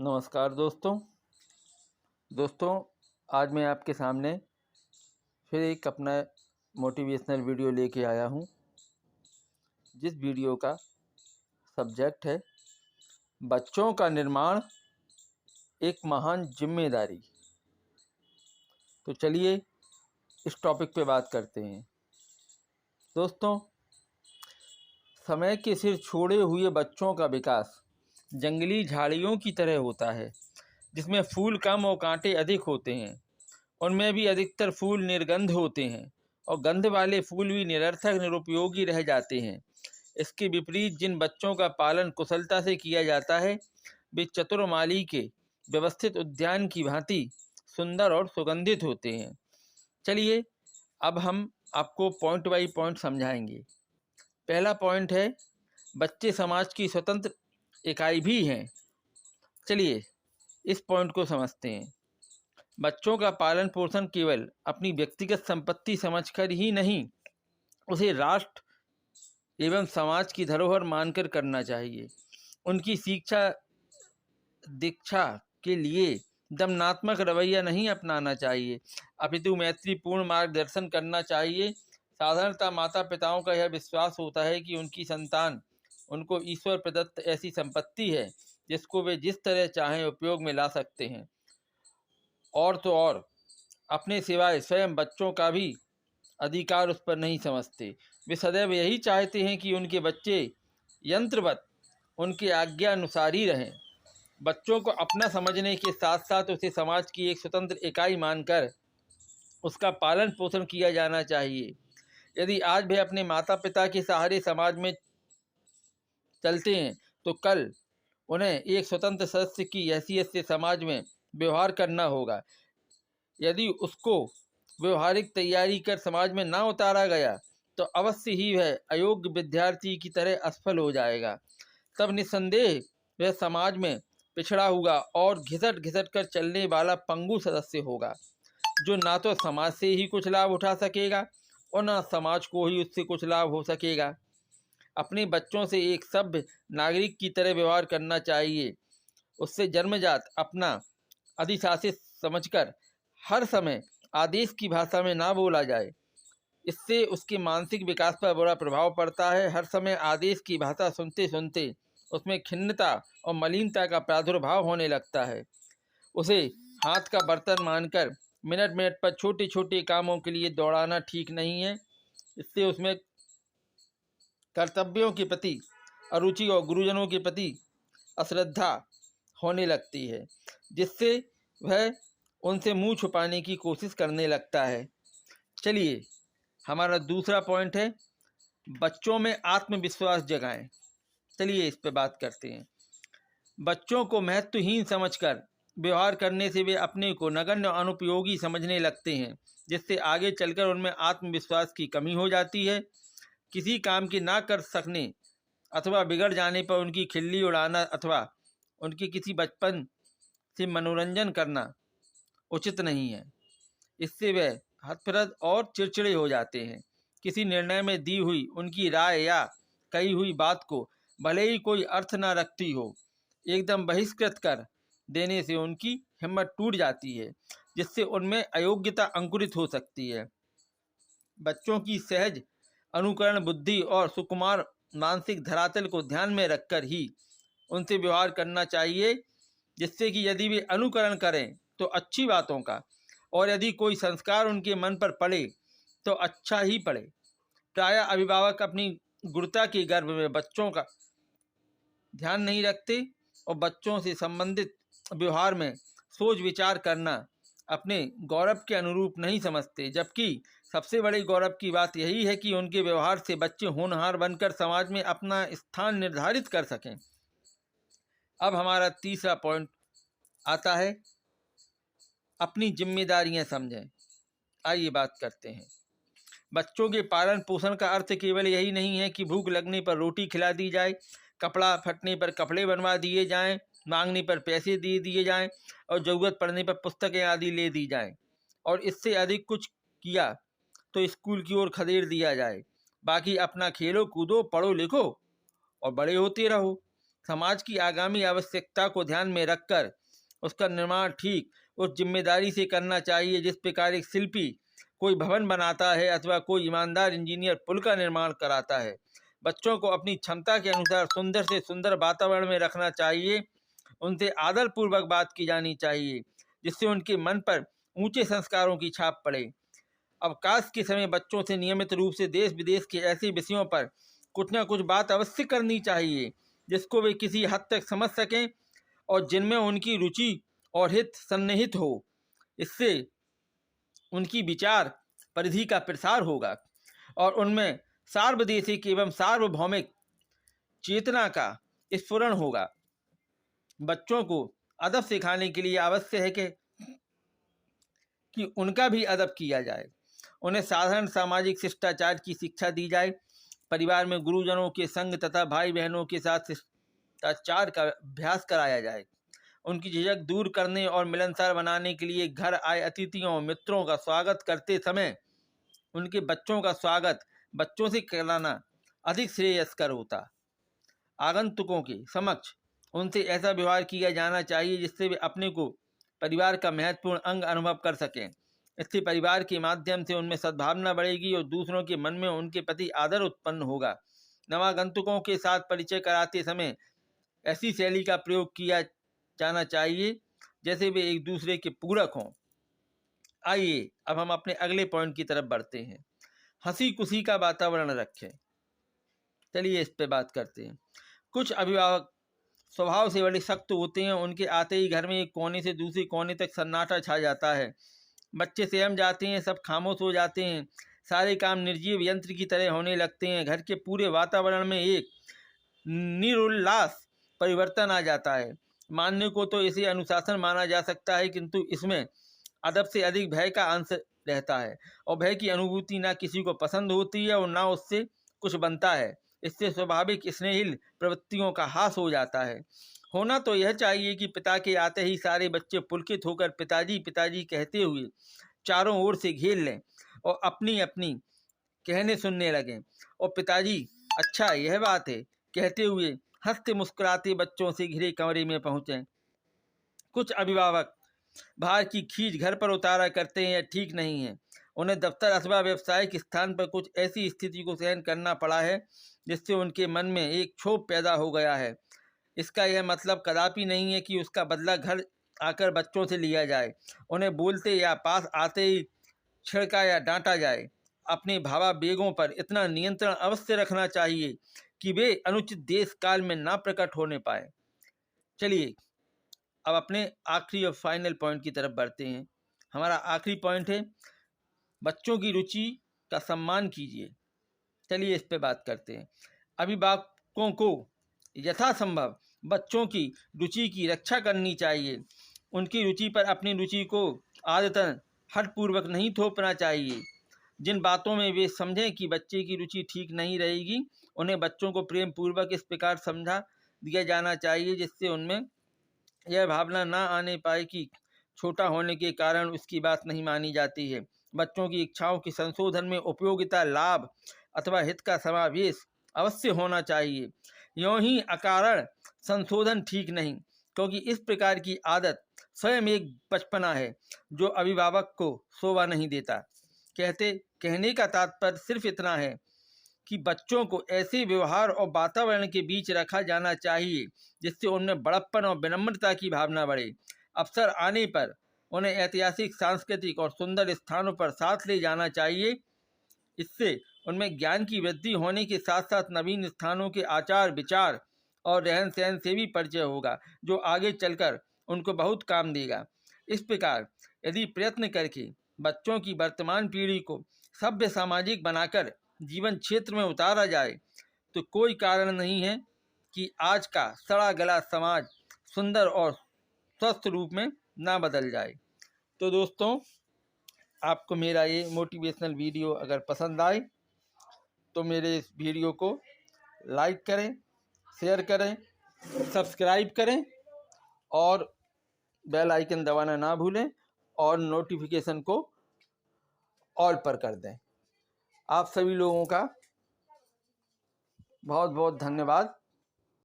नमस्कार दोस्तों, आज मैं आपके सामने फिर एक अपना मोटिवेशनल वीडियो लेके आया हूँ। जिस वीडियो का सब्जेक्ट है बच्चों का निर्माण एक महान जिम्मेदारी। तो चलिए इस टॉपिक पे बात करते हैं। दोस्तों, समय के सिर छोड़े हुए बच्चों का विकास जंगली झाड़ियों की तरह होता है, जिसमें फूल कम और कांटे अधिक होते हैं। उनमें भी अधिकतर फूल निर्गंध होते हैं और गंध वाले फूल भी निरर्थक निरुपयोगी रह जाते हैं। इसके विपरीत जिन बच्चों का पालन कुशलता से किया जाता है वे चतुर्माली के व्यवस्थित उद्यान की भांति सुंदर और सुगंधित होते हैं। चलिए अब हम आपको पॉइंट बाई पॉइंट समझाएंगे। पहला पॉइंट है, बच्चे समाज की स्वतंत्र इकाई भी हैं। चलिए इस पॉइंट को समझते हैं। बच्चों का पालन पोषण केवल अपनी व्यक्तिगत संपत्ति समझकर ही नहीं, उसे राष्ट्र एवं समाज की धरोहर मानकर करना चाहिए। उनकी शिक्षा दीक्षा के लिए दमनात्मक रवैया नहीं अपनाना चाहिए, अपितु मैत्रीपूर्ण मार्गदर्शन करना चाहिए। साधारणतः माता पिताओं का यह विश्वास होता है कि उनकी संतान उनको ईश्वर प्रदत्त ऐसी संपत्ति है जिसको वे जिस तरह चाहें उपयोग में ला सकते हैं। और तो और अपने सिवाय स्वयं बच्चों का भी अधिकार उस पर नहीं समझते। वे सदैव यही चाहते हैं कि उनके बच्चे यंत्रवत उनके आज्ञा अनुसार ही रहें। बच्चों को अपना समझने के साथ साथ उसे समाज की एक स्वतंत्र इकाई मानकर उसका पालन पोषण किया जाना चाहिए। यदि आज वे अपने माता पिता के सहारे समाज में चलते हैं तो कल उन्हें एक स्वतंत्र सदस्य की हैसियत से समाज में व्यवहार करना होगा। यदि उसको व्यवहारिक तैयारी कर समाज में ना उतारा गया तो अवश्य ही वह अयोग्य विद्यार्थी की तरह असफल हो जाएगा। तब निस्संदेह वह समाज में पिछड़ा हुआ और घिसट कर चलने वाला पंगु सदस्य होगा, जो ना तो समाज से ही कुछ लाभ उठा सकेगा और ना समाज को ही उससे कुछ लाभ हो सकेगा। अपने बच्चों से एक सभ्य नागरिक की तरह व्यवहार करना चाहिए। उससे जन्मजात अपना अधिशासित समझकर हर समय आदेश की भाषा में ना बोला जाए। इससे उसके मानसिक विकास पर बुरा प्रभाव पड़ता है। हर समय आदेश की भाषा सुनते सुनते उसमें खिन्नता और मलिनता का प्रादुर्भाव होने लगता है। उसे हाथ का बर्तन मानकर मिनट मिनट पर छोटे छोटे कामों के लिए दौड़ाना ठीक नहीं है। इससे उसमें कर्तव्यों के प्रति अरुचि और गुरुजनों के प्रति अश्रद्धा होने लगती है, जिससे वह उनसे मुंह छुपाने की कोशिश करने लगता है। चलिए हमारा दूसरा पॉइंट है, बच्चों में आत्मविश्वास जगाएं। चलिए इस पर बात करते हैं। बच्चों को महत्वहीन समझकर व्यवहार करने से वे अपने को नगण्य और अनुपयोगी समझने लगते हैं, जिससे आगे चलकर उनमें आत्मविश्वास की कमी हो जाती है। किसी काम के ना कर सकने अथवा बिगड़ जाने पर उनकी खिल्ली उड़ाना अथवा उनके किसी बचपन से मनोरंजन करना उचित नहीं है। इससे वे हतप्रद और चिड़चिड़े हो जाते हैं। किसी निर्णय में दी हुई उनकी राय या कही हुई बात को भले ही कोई अर्थ न रखती हो, एकदम बहिष्कृत कर देने से उनकी हिम्मत टूट जाती है, जिससे उनमें अयोग्यता अंकुरित हो सकती है। बच्चों की सहज अनुकरण बुद्धि और सुकुमार मानसिक धरातल को ध्यान में रखकर ही उनसे व्यवहार करना चाहिए, जिससे कि यदि वे अनुकरण करें तो अच्छी बातों का, और यदि कोई संस्कार उनके मन पर पड़े तो अच्छा ही पड़े। प्रायः अभिभावक अपनी गुरुता के गर्भ में बच्चों का ध्यान नहीं रखते और बच्चों से संबंधित व्यवहार में सोच विचार करना अपने गौरव के अनुरूप नहीं समझते, जबकि सबसे बड़ी गौरव की बात यही है कि उनके व्यवहार से बच्चे होनहार बनकर समाज में अपना स्थान निर्धारित कर सकें। अब हमारा तीसरा पॉइंट आता है, अपनी जिम्मेदारियां समझें। आइए बात करते हैं। बच्चों के पालन पोषण का अर्थ केवल यही नहीं है कि भूख लगने पर रोटी खिला दी जाए, कपड़ा फटने पर कपड़े बनवा दिए जाएं, मांगने पर पैसे दे दिए जाएं और ज़रूरत पड़ने पर पुस्तकें आदि ले दी जाएं, और इससे अधिक कुछ किया तो स्कूल की ओर खदेड़ दिया जाए। बाकी अपना खेलो कूदो, पढ़ो लिखो और बड़े होते रहो। समाज की आगामी आवश्यकता को ध्यान में रखकर उसका निर्माण ठीक उस जिम्मेदारी से करना चाहिए जिस प्रकार एक शिल्पी कोई भवन बनाता है अथवा कोई ईमानदार इंजीनियर पुल का निर्माण कराता है। बच्चों को अपनी क्षमता के अनुसार सुंदर से सुंदर वातावरण में रखना चाहिए। उनसे आदरपूर्वक बात की जानी चाहिए जिससे उनके मन पर ऊंचे संस्कारों की छाप पड़े। अवकाश के समय बच्चों से नियमित रूप से देश विदेश के ऐसे विषयों पर कुछ न कुछ बात अवश्य करनी चाहिए जिसको वे किसी हद तक समझ सकें और जिनमें उनकी रुचि और हित सन्निहित हो। इससे उनकी विचार परिधि का प्रसार होगा और उनमें सार्वदेशिक एवं सार्वभौमिक चेतना का स्फुरण होगा। बच्चों को अदब सिखाने के लिए आवश्यक है कि उनका भी अदब किया जाए। उन्हें साधारण सामाजिक शिष्टाचार की शिक्षा दी जाए। परिवार में गुरुजनों के संग तथा भाई बहनों के साथ शिष्टाचार का अभ्यास कराया जाए। उनकी झिझक दूर करने और मिलनसार बनाने के लिए घर आए अतिथियों और मित्रों का स्वागत करते समय उनके बच्चों का स्वागत बच्चों से कराना अधिक श्रेयस्कर होता। आगंतुकों के समक्ष उनसे ऐसा व्यवहार किया जाना चाहिए जिससे वे अपने को परिवार का महत्वपूर्ण अंग अनुभव कर सकें। इससे परिवार के माध्यम से उनमें सद्भावना बढ़ेगी और दूसरों के मन में उनके प्रति आदर उत्पन्न होगा। नवागंतुकों के साथ परिचय कराते समय ऐसी शैली का प्रयोग किया जाना चाहिए जैसे वे एक दूसरे के पूरक हों। आइए अब हम अपने अगले पॉइंट की तरफ बढ़ते हैं। हंसी खुशी का वातावरण रखें। चलिए इस पे बात करते हैं। कुछ अभिभावक स्वभाव से बड़े सख्त होते हैं। उनके आते ही घर में एक कोने से दूसरे कोने तक सन्नाटा छा जाता है। बच्चे सहम जाते हैं, सब खामोश हो जाते हैं, सारे काम निर्जीव यंत्र की तरह होने लगते हैं। घर के पूरे वातावरण में एक निरुल्लास परिवर्तन आ जाता है। मानने को तो इसे अनुशासन माना जा सकता है किंतु इसमें अदब से अधिक भय का अंश रहता है और भय की अनुभूति ना किसी को पसंद होती है और ना उससे कुछ बनता है। इससे स्वाभाविक स्नेहिल प्रवृत्तियों का हास हो जाता है। होना तो यह चाहिए कि पिता के आते ही सारे बच्चे पुलकित होकर पिताजी पिताजी कहते हुए चारों ओर से घेर लें और अपनी अपनी कहने सुनने लगें और पिताजी अच्छा यह बात है कहते हुए हंसते मुस्कुराते बच्चों से घिरे कमरे में पहुँचें। कुछ अभिभावक बाहर की खींच घर पर उतारा करते हैं, यह ठीक नहीं है। उन्हें दफ्तर अथवा व्यावसायिक स्थान पर कुछ ऐसी स्थिति को सहन करना पड़ा है जिससे उनके मन में एक क्षोभ पैदा हो गया है। इसका यह मतलब कदापि नहीं है कि उसका बदला घर आकर बच्चों से लिया जाए। उन्हें बोलते या पास आते ही छिड़का या डांटा जाए। अपने भावावेगों पर इतना नियंत्रण अवश्य रखना चाहिए कि वे अनुचित देश काल में ना प्रकट होने पाए। चलिए अब अपने आखिरी और फाइनल पॉइंट की तरफ बढ़ते हैं। हमारा आखिरी पॉइंट है बच्चों की रुचि का सम्मान कीजिए। चलिए इस पे बात करते हैं। अभिभावकों को यथासंभव बच्चों की रुचि की रक्षा करनी चाहिए। उनकी रुचि पर अपनी रुचि को आदतन हठपूर्वक नहीं थोपना चाहिए। जिन बातों में वे समझें कि बच्चे की रुचि ठीक नहीं रहेगी उन्हें बच्चों को प्रेम पूर्वक इस प्रकार समझा दिया जाना चाहिए जिससे उनमें यह भावना ना आने पाए कि छोटा होने के कारण उसकी बात नहीं मानी जाती है। बच्चों की इच्छाओं के संशोधन में उपयोगिता, लाभ अथवा हित का समावेश अवश्य होना चाहिए। यूँ ही अकारण संशोधन ठीक नहीं, क्योंकि इस प्रकार की आदत स्वयं एक बचपना है जो अभिभावक को शोभा नहीं देता। कहने का तात्पर्य सिर्फ इतना है कि बच्चों को ऐसे व्यवहार और वातावरण के बीच रखा जाना चाहिए जिससे उनमें बड़प्पन और विनम्रता की भावना बढ़े। अवसर आने पर उन्हें ऐतिहासिक, सांस्कृतिक और सुंदर स्थानों पर साथ ले जाना चाहिए। इससे उनमें ज्ञान की वृद्धि होने के साथ साथ नवीन स्थानों के आचार विचार और रहन सहन से भी परिचय होगा जो आगे चलकर उनको बहुत काम देगा। इस प्रकार यदि प्रयत्न करके बच्चों की वर्तमान पीढ़ी को सभ्य सामाजिक बनाकर जीवन क्षेत्र में उतारा जाए तो कोई कारण नहीं है कि आज का सड़ा गला समाज सुंदर और स्वस्थ रूप में ना बदल जाए। तो दोस्तों, आपको मेरा ये मोटिवेशनल वीडियो अगर पसंद आए तो मेरे इस वीडियो को लाइक करें, शेयर करें, सब्सक्राइब करें और बेल आइकन दबाना ना भूलें और नोटिफिकेशन को ऑल पर कर दें। आप सभी लोगों का बहुत बहुत धन्यवाद।